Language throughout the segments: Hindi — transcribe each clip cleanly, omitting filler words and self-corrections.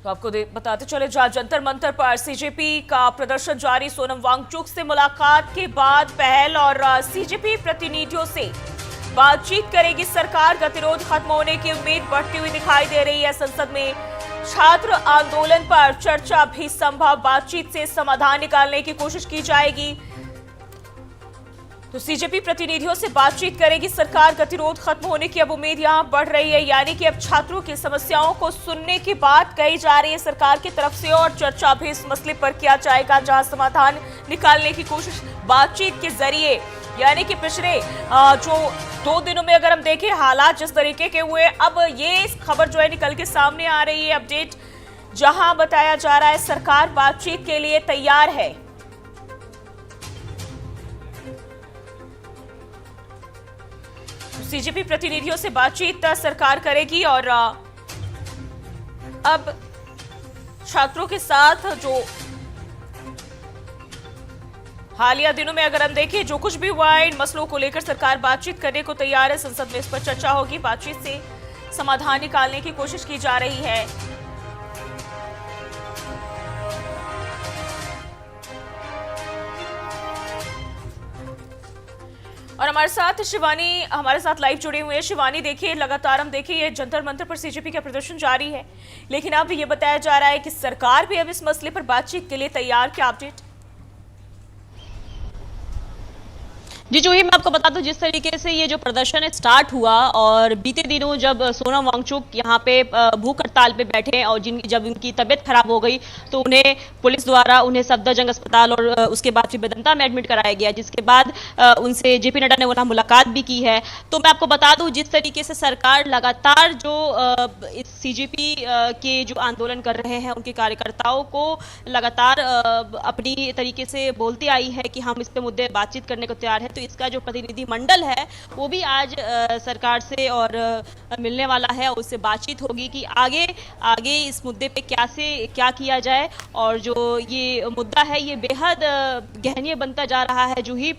तो आपको बताते चले, जहां जंतर मंतर पर सीजेपी का प्रदर्शन जारी, सोनम वांगचुक से मुलाकात के बाद पहल और सीजेपी प्रतिनिधियों से बातचीत करेगी सरकार। गतिरोध खत्म होने की उम्मीद बढ़ती हुई दिखाई दे रही है। संसद में छात्र आंदोलन पर चर्चा भी संभव, बातचीत से समाधान निकालने की कोशिश की जाएगी। तो सीजेपी प्रतिनिधियों से बातचीत करेगी सरकार। गतिरोध खत्म होने की अब उम्मीद यहां बढ़ रही है, यानी कि अब छात्रों की समस्याओं को सुनने की बात कही जा रही है सरकार की तरफ से और चर्चा भी इस मसले पर किया जाएगा, जहां समाधान निकालने की कोशिश बातचीत के जरिए। यानी कि पिछले जो 2 दिनों में अगर हम देखें हालात जिस तरीके के हुए, अब ये खबर जो है निकल के सामने आ रही है, अपडेट, जहां बताया जा रहा है सरकार बातचीत के लिए तैयार है। सीजेपी प्रतिनिधियों से बातचीत सरकार करेगी और अब छात्रों के साथ जो हालिया दिनों में अगर हम देखें जो कुछ भी हुआ है, इन मसलों को लेकर सरकार बातचीत करने को तैयार है। संसद में इस पर चर्चा होगी, बातचीत से समाधान निकालने की कोशिश की जा रही है। और हमारे साथ शिवानी हमारे साथ लाइव जुड़े हुए हैं। शिवानी, देखिए लगातार हम देखिए ये जंतर मंतर पर सीजेपी का प्रदर्शन जारी है, लेकिन अब ये बताया जा रहा है कि सरकार भी अब इस मसले पर बातचीत के लिए तैयार। क्या अपडेट? जी जूही, मैं आपको बता दूं, जिस तरीके से ये जो प्रदर्शन स्टार्ट हुआ और बीते दिनों जब सोनम वांगचुक यहाँ पे भूख हड़ताल पे बैठे और जब उनकी तबीयत खराब हो गई तो उन्हें पुलिस द्वारा उन्हें सफदरजंग अस्पताल और उसके बाद फिर वेदांता में एडमिट कराया गया, जिसके बाद उनसे जेपी नड्डा ने वहाँ मुलाकात भी की है। तो मैं आपको बता दूं, जिस तरीके से सरकार लगातार जो इस सीजेपी के जो आंदोलन कर रहे हैं उनके कार्यकर्ताओं को लगातार अपनी तरीके से बोलती आई है कि हम इस पे मुद्दे बातचीत करने को तैयार है। तो इसका जो प्रतिनिधि मंडल है वो भी आज सरकार से और मिलने वाला है, उससे बातचीत होगी कि आगे इस मुद्दे पे क्या किया जाए। और जो ये मुद्दा है ये बेहद गहनीय बनता जा रहा है। जूही,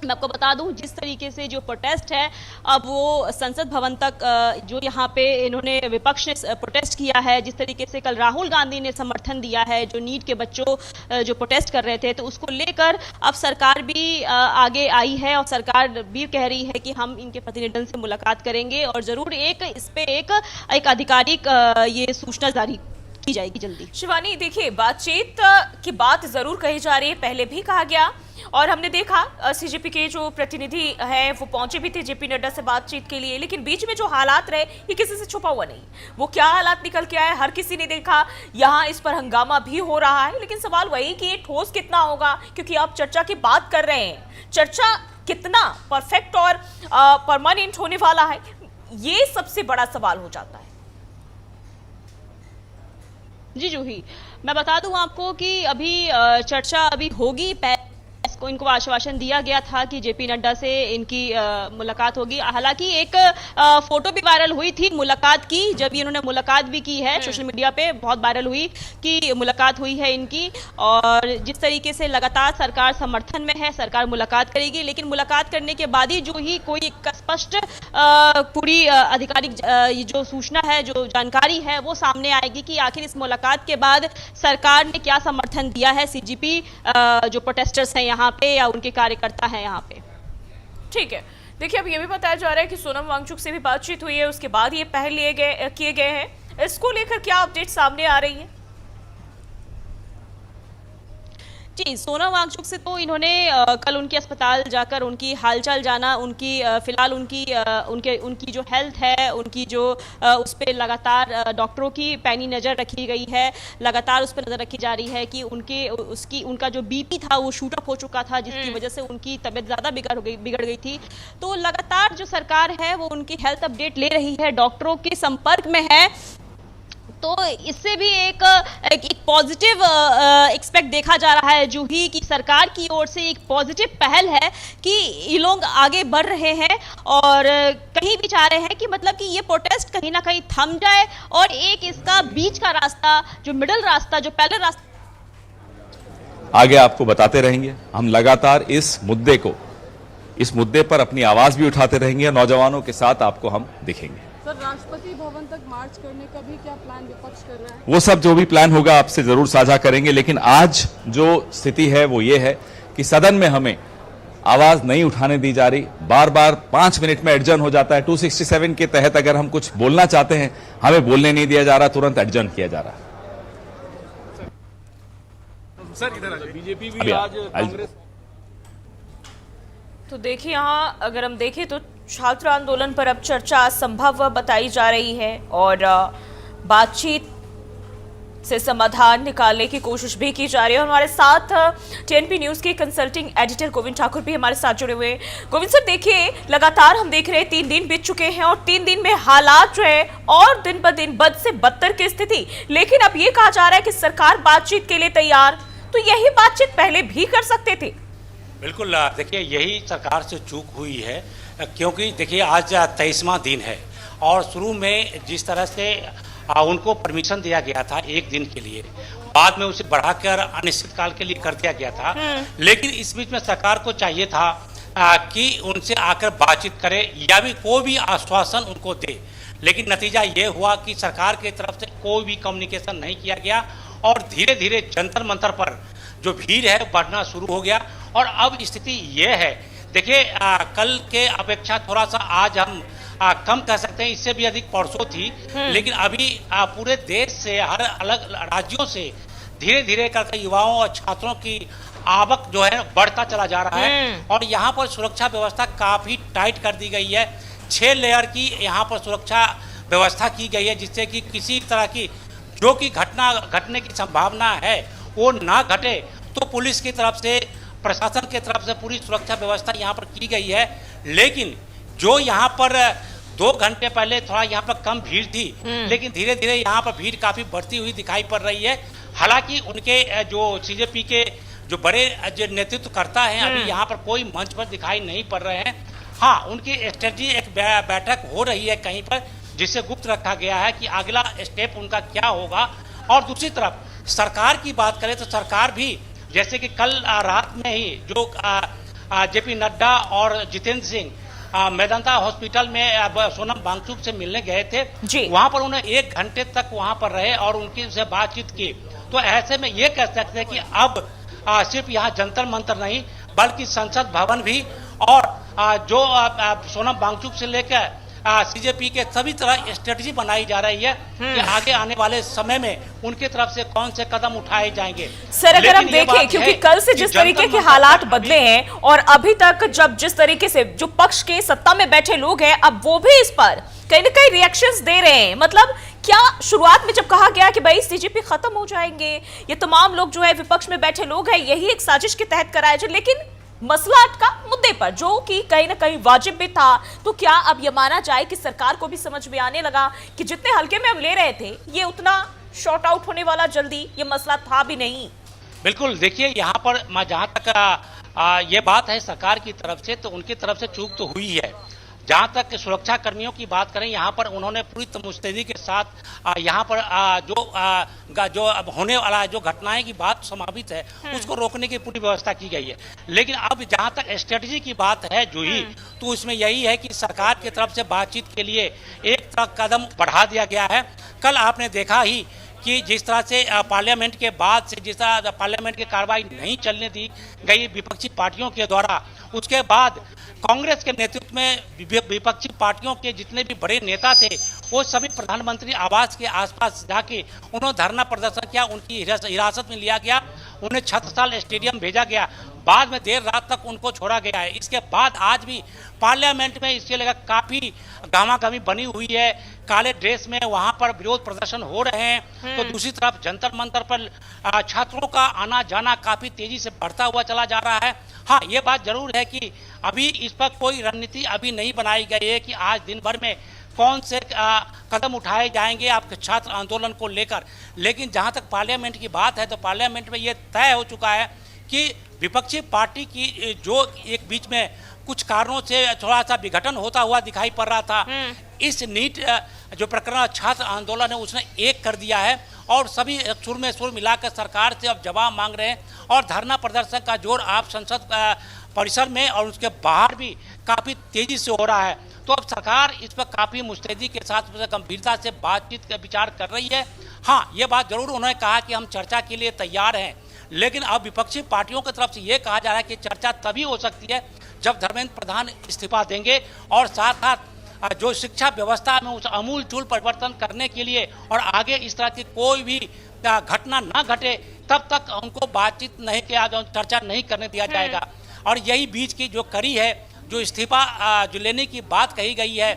मैं आपको बता दूं, जिस तरीके से जो प्रोटेस्ट है अब वो संसद भवन तक, जो यहाँ पे इन्होंने विपक्ष ने प्रोटेस्ट किया है, जिस तरीके से कल राहुल गांधी ने समर्थन दिया है जो नीट के बच्चों जो प्रोटेस्ट कर रहे थे, तो उसको लेकर अब सरकार भी आगे आई है और सरकार भी कह रही है कि हम इनके प्रतिनिधियों से मुलाकात करेंगे और जरूर इस पे एक आधिकारिक ये सूचना जारी की जाएगी जल्दी। शिवानी, देखिए बातचीत की बात जरूर कही जा रही है, पहले भी कहा गया और हमने देखा सीजेपी के जो प्रतिनिधि हैं वो पहुंचे भी थे जेपी नड्डा से बातचीत के लिए, लेकिन बीच में जो हालात रहे ये किसी से छुपा हुआ नहीं। वो क्या हालात निकल के आए हर किसी ने देखा, यहाँ इस पर हंगामा भी हो रहा है, लेकिन सवाल वही कि ये ठोस कितना होगा, क्योंकि आप चर्चा की बात कर रहे हैं, चर्चा कितना परफेक्ट और परमानेंट होने वाला है, ये सबसे बड़ा सवाल हो जाता है। जी जूही, मैं बता दूं आपको कि अभी चर्चा अभी होगी। को इनको आश्वासन दिया गया था कि जेपी नड्डा से इनकी मुलाकात होगी। हालांकि एक फोटो भी वायरल हुई थी मुलाकात की, जब इन्होंने मुलाकात भी की है, सोशल मीडिया पे बहुत वायरल हुई कि मुलाकात हुई है इनकी। और जिस तरीके से लगातार सरकार समर्थन में है, सरकार मुलाकात करेगी, लेकिन मुलाकात करने के बाद ही जो ही कोई एक स्पष्ट पूरी आधिकारिक जो सूचना है, जो जानकारी है वो सामने आएगी कि आखिर इस मुलाकात के बाद सरकार ने क्या समर्थन दिया है सीजेपी जो प्रोटेस्टर्स हैं यहाँ पे या उनके कार्यकर्ता हैं यहाँ पे। ठीक है, देखिए अब ये भी बताया जा रहा है कि सोनम वांगचुक से भी बातचीत हुई है, उसके बाद ये पहल किए गए हैं। इसको लेकर क्या अपडेट सामने आ रही है? जी, सोनम वांगचुक से तो इन्होंने कल उनके अस्पताल जाकर उनकी हालचाल जाना, उनकी फिलहाल उनकी जो हेल्थ है, उनकी जो उस पर लगातार डॉक्टरों की पैनी नज़र रखी गई है, लगातार उस पर नज़र रखी जा रही है कि उनका जो बीपी था वो शूट अप हो चुका था, जिसकी वजह से उनकी तबीयत ज़्यादा बिगड़ गई थी। तो लगातार जो सरकार है वो उनकी हेल्थ अपडेट ले रही है, डॉक्टरों के संपर्क में है। तो इससे भी एक पॉजिटिव एक्सपेक्ट देखा जा रहा है जूही की सरकार की ओर से एक पॉजिटिव पहल है कि ये लोग आगे बढ़ रहे हैं और कहीं भी चाह रहे हैं कि मतलब कि ये प्रोटेस्ट कहीं ना कहीं थम जाए और एक इसका बीच का रास्ता, जो मिडिल रास्ता, जो पहले रास्ता आगे आपको बताते रहेंगे। हम लगातार इस मुद्दे पर अपनी आवाज भी उठाते रहेंगे, नौजवानों के साथ आपको हम दिखेंगे। सर, राष्ट्रपति भवन तक मार्च करने का भी क्या प्लान विपक्ष कर रहा है? वो सब जो भी प्लान होगा आपसे जरूर साझा करेंगे, लेकिन आज जो स्थिति है वो ये है कि सदन में हमें आवाज नहीं उठाने दी जा रही। बार बार 5 मिनट में एडजर्न हो जाता है। 267 के तहत अगर हम कुछ बोलना चाहते हैं, हमें बोलने नहीं दिया जा रहा, तुरंत एडजर्न किया जा रहा है। सर इधर बीजेपी भी आज कांग्रेस। तो देखिए, यहाँ अगर हम देखें तो छात्र आंदोलन पर अब चर्चा संभव बताई जा रही है और बातचीत से समाधान निकालने की कोशिश भी की जा रही है। और हमारे साथ टीएनपी न्यूज के कंसल्टिंग एडिटर गोविंद ठाकुर भी हमारे साथ जुड़े हुए हैं। गोविंद सर, देखिए लगातार हम देख रहे हैं 3 दिन बीत चुके हैं और 3 दिन में हालात जो है और दिन ब दिन बद से बदतर की स्थिति, लेकिन अब ये कहा जा रहा है कि सरकार बातचीत के लिए तैयार, तो यही बातचीत पहले भी कर सकते थे। बिल्कुल, देखिए यही सरकार से चूक हुई है, क्योंकि देखिए आज 23वां दिन है और शुरू में जिस तरह से उनको परमिशन दिया गया था 1 दिन के लिए, बाद में उसे बढ़ाकर अनिश्चित काल के लिए कर दिया गया था। लेकिन इस बीच में सरकार को चाहिए था कि उनसे आकर बातचीत करे या भी कोई भी आश्वासन उनको दे, लेकिन नतीजा ये हुआ कि सरकार की तरफ से कोई भी कम्युनिकेशन नहीं किया गया और धीरे धीरे जंतर मंतर पर जो भीड़ है बढ़ना शुरू हो गया। और अब स्थिति ये है, देखिए कल के अपेक्षा थोड़ा सा आज हम कम कह सकते हैं, इससे भी अधिक परसों थी, लेकिन अभी पूरे देश से, हर अलग राज्यों से धीरे धीरे करके युवाओं और छात्रों की आवक जो है बढ़ता चला जा रहा है। और यहाँ पर सुरक्षा व्यवस्था काफी टाइट कर दी गई है। 6 लेयर की यहाँ पर सुरक्षा व्यवस्था की गई है, जिससे कि किसी तरह की जो कि घटना घटने की संभावना है वो ना घटे। तो पुलिस की तरफ से, प्रशासन की तरफ से पूरी सुरक्षा व्यवस्था यहाँ पर की गई है। लेकिन जो यहाँ पर 2 घंटे पहले थोड़ा यहाँ पर कम भीड़ थी, लेकिन धीरे धीरे यहाँ पर भीड़ काफी बढ़ती हुई दिखाई पड़ रही है। हालांकि उनके जो सीजेपी के जो बड़े जो नेतृत्व करता है, अभी यहाँ पर कोई मंच पर दिखाई नहीं पड़ रहे हैं। हाँ, उनकी स्ट्रेटजी एक बैठक हो रही है कहीं पर, जिसे गुप्त रखा गया है कि अगला स्टेप उनका क्या होगा। और दूसरी तरफ सरकार की बात करें तो सरकार भी, जैसे कि कल रात में ही जो जेपी नड्डा और जितेंद्र सिंह मेदांता हॉस्पिटल में सोनम वांगचुक से मिलने गए थे, वहां पर उन्हें 1 घंटे तक वहां पर रहे और उनकी से बातचीत की। तो ऐसे में ये कह सकते हैं कि अब सिर्फ यहाँ जंतर मंतर नहीं, बल्कि संसद भवन भी और जो सोनम वांगचुक से लेकर सीजेपी के सभी तरह स्ट्रेटजी बनाई जा रही है कि आगे आने वाले समय में उनकी तरफ से कौन से कदम उठाए जाएंगे। सर, अगर हम देखें, क्योंकि कल से जिस तरीके के हालात बदले हैं और अभी तक जब जिस तरीके से जो पक्ष के सत्ता में बैठे लोग हैं, अब वो भी इस पर कहीं ना कहीं रिएक्शंस दे रहे हैं। मतलब क्या शुरुआत में जब कहा गया कि भाई सीजेपी खत्म हो जाएंगे, ये तमाम लोग जो है विपक्ष में बैठे लोग हैं, यही एक साजिश के तहत कराया जाए, लेकिन मसला अटका मुद्दे पर जो कि कहीं ना कहीं वाजिब भी था। तो क्या अब यह माना जाए कि सरकार को भी समझ में आने लगा कि जितने हल्के में हम ले रहे थे, ये उतना शॉर्ट आउट होने वाला जल्दी ये मसला था भी नहीं? बिल्कुल, देखिए यहाँ पर जहाँ तक ये बात है सरकार की तरफ से, तो उनकी तरफ से चूक तो हुई है। जहाँ तक सुरक्षा कर्मियों की बात करें, यहाँ पर उन्होंने पूरी मुस्तैदी के साथ यहाँ पर जो अब होने वाला जो घटनाएं की बात संभावित है उसको रोकने की पूरी व्यवस्था की गई है। लेकिन अब जहाँ तक स्ट्रेटजी की बात है जूही, तो इसमें यही है कि सरकार की तरफ से बातचीत के लिए एक कदम बढ़ा दिया गया है। कल आपने देखा ही कि जिस तरह से पार्लियामेंट के बाद से जिस तरह पार्लियामेंट की कार्रवाई नहीं चलने दी गई विपक्षी पार्टियों के द्वारा, उसके बाद कांग्रेस के नेतृत्व में विपक्षी पार्टियों के जितने भी बड़े नेता थे वो सभी प्रधानमंत्री आवास के आसपास जाके उन्होंने धरना प्रदर्शन किया, उनकी हिरासत में लिया गया, उन्हें छत्रसाल स्टेडियम भेजा गया, बाद में देर रात तक उनको छोड़ा गया है। इसके बाद आज भी पार्लियामेंट में इसके लेकर काफी गहमागहमी बनी हुई है, काले ड्रेस में वहां पर विरोध प्रदर्शन हो रहे हैं। तो दूसरी तरफ जंतर मंतर पर छात्रों का आना जाना काफी तेजी से बढ़ता हुआ चला जा रहा है। हाँ, ये बात जरूर है कि अभी इस पर कोई रणनीति अभी नहीं बनाई गई है कि आज दिन भर में कौन से कदम उठाए जाएंगे आपके छात्र आंदोलन को लेकर। लेकिन जहां तक पार्लियामेंट की बात है तो पार्लियामेंट में ये तय हो चुका है कि विपक्षी पार्टी की जो एक बीच में कुछ कारणों से थोड़ा सा विघटन होता हुआ दिखाई पड़ रहा था, इस नीट जो प्रकरण छात्र आंदोलन है उसने एक कर दिया है और सभी सुर में सुर मिलाकर सरकार से अब जवाब मांग रहे हैं। और धरना प्रदर्शन का जोर आप संसद परिसर में और उसके बाहर भी काफी तेजी से हो रहा है। तो अब सरकार इस पर काफी मुस्तैदी के साथ गंभीरता से बातचीत का विचार कर रही है। हाँ, ये बात जरूर उन्होंने कहा कि हम चर्चा के लिए तैयार हैं, लेकिन अब विपक्षी पार्टियों की तरफ से ये कहा जा रहा है कि चर्चा तभी हो सकती है जब धर्मेंद्र प्रधान इस्तीफा देंगे और साथ साथ जो शिक्षा व्यवस्था में उस आमूलचूल परिवर्तन करने के लिए और आगे इस तरह की कोई भी घटना ना घटे तब तक उनको बातचीत नहीं किया, चर्चा नहीं करने दिया जाएगा। और यही बीच की जो कड़ी है, जो इस्तीफा जो लेने की बात कही गई है,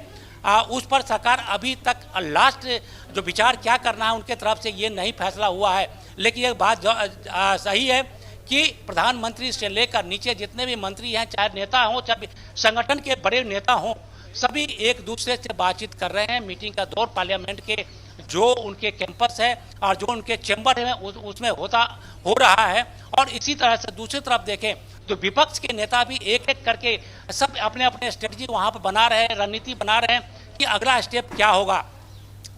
उस पर सरकार अभी तक लास्ट जो विचार क्या करना है उनके तरफ से ये नहीं फैसला हुआ है। लेकिन ये बात सही है कि प्रधानमंत्री से लेकर नीचे जितने भी मंत्री हैं, चाहे नेता हों चाहे संगठन के बड़े नेता हों, सभी एक दूसरे से बातचीत कर रहे हैं। मीटिंग का दौर पार्लियामेंट के जो उनके कैंपस है और जो उनके चैम्बर है उसमें हो रहा है। और इसी तरह से दूसरी तरफ देखें तो विपक्ष के नेता भी एक एक करके सब अपने अपने स्ट्रेटजी वहां पर बना रहे हैं, रणनीति बना रहे हैं कि अगला स्टेप क्या होगा।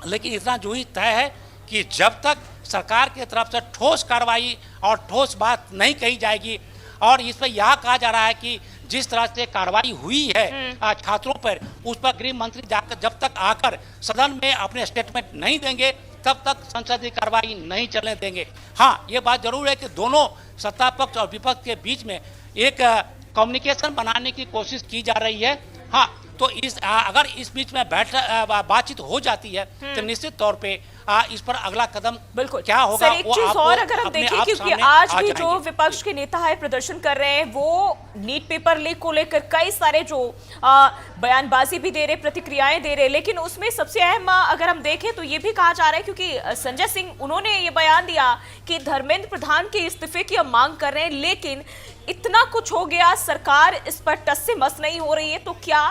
लेकिन इतना जो ही तय है कि जब तक सरकार की तरफ से ठोस कार्रवाई और ठोस बात नहीं कही जाएगी, और इस पर यह कहा जा रहा है कि जिस तरह से कार्रवाई हुई है छात्रों पर, उस पर गृह मंत्री जाकर जब तक आकर सदन में अपने स्टेटमेंट नहीं देंगे तब तक संसदीय कार्रवाई नहीं चलने देंगे। हाँ, ये बात जरूर है कि दोनों सत्ता पक्ष और विपक्ष के बीच में एक कम्युनिकेशन बनाने की कोशिश की जा रही है। हाँ, तो अगर इस बीच में बातचीत हो जाती है तो निश्चित तौर पे इस पर अगला कदम बिल्कुल क्या होगा। सर, एक चीज और अगर हम देखें, क्योंकि आज भी जो विपक्ष के नेता है प्रदर्शन कर रहे हैं, वो नीट पेपर लीक को लेकर कई सारे जो बयानबाजी भी दे रहे, प्रतिक्रियाएं दे रहे, लेकिन उसमें सबसे अहम अगर हम देखें तो ये भी कहा जा रहा है, क्योंकि संजय सिंह उन्होंने ये बयान दिया कि धर्मेंद्र प्रधान के इस्तीफे की हम मांग कर रहे हैं, लेकिन इतना कुछ हो गया, सरकार इस पर टस से मस नहीं हो रही है, तो क्या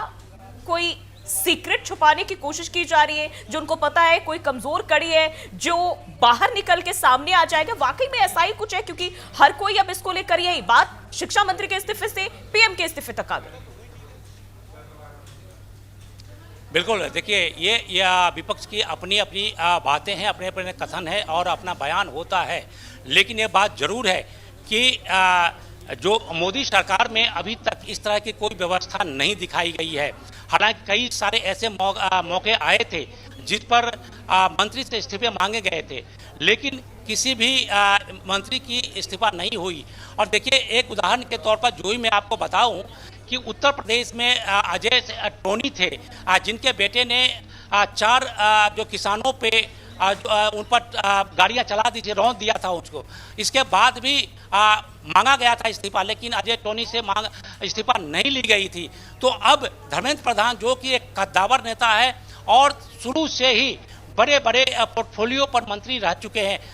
कोई सीक्रेट छुपाने की कोशिश की जा रही है? जो उनको पता है कोई कमजोर कड़ी है जो बाहर निकल के सामने आ जाएगा। वाकई में ऐसा ही कुछ है, क्योंकि हर कोई अब इसको लेकर यही बात शिक्षा मंत्री के इस्तीफे से पीएम के इस्तीफे तक आ गई। बिल्कुल, देखिए ये विपक्ष की अपनी अपनी बातें हैं, अपने अपने कथन है और अपना बयान होता है, लेकिन ये बात जरूर है कि जो मोदी सरकार में अभी तक इस तरह की कोई व्यवस्था नहीं दिखाई गई है। हालांकि कई सारे ऐसे मौके आए थे जिस पर मंत्री से इस्तीफे मांगे गए थे, लेकिन किसी भी मंत्री की इस्तीफा नहीं हुई। और देखिए, एक उदाहरण के तौर पर जो ही मैं आपको बताऊं कि उत्तर प्रदेश में अजय टोनी थे, जिनके बेटे ने 4 जो किसानों पे उन पर गाड़ियां चला दी थी, रौंद दिया था उसको। इसके बाद भी मांगा गया था इस्तीफा, लेकिन अजय टोनी से इस्तीफा नहीं ली गई थी। तो अब धर्मेंद्र प्रधान जो कि एक कद्दावर नेता है और शुरू से ही बड़े बड़े पोर्टफोलियो पर मंत्री रह चुके हैं,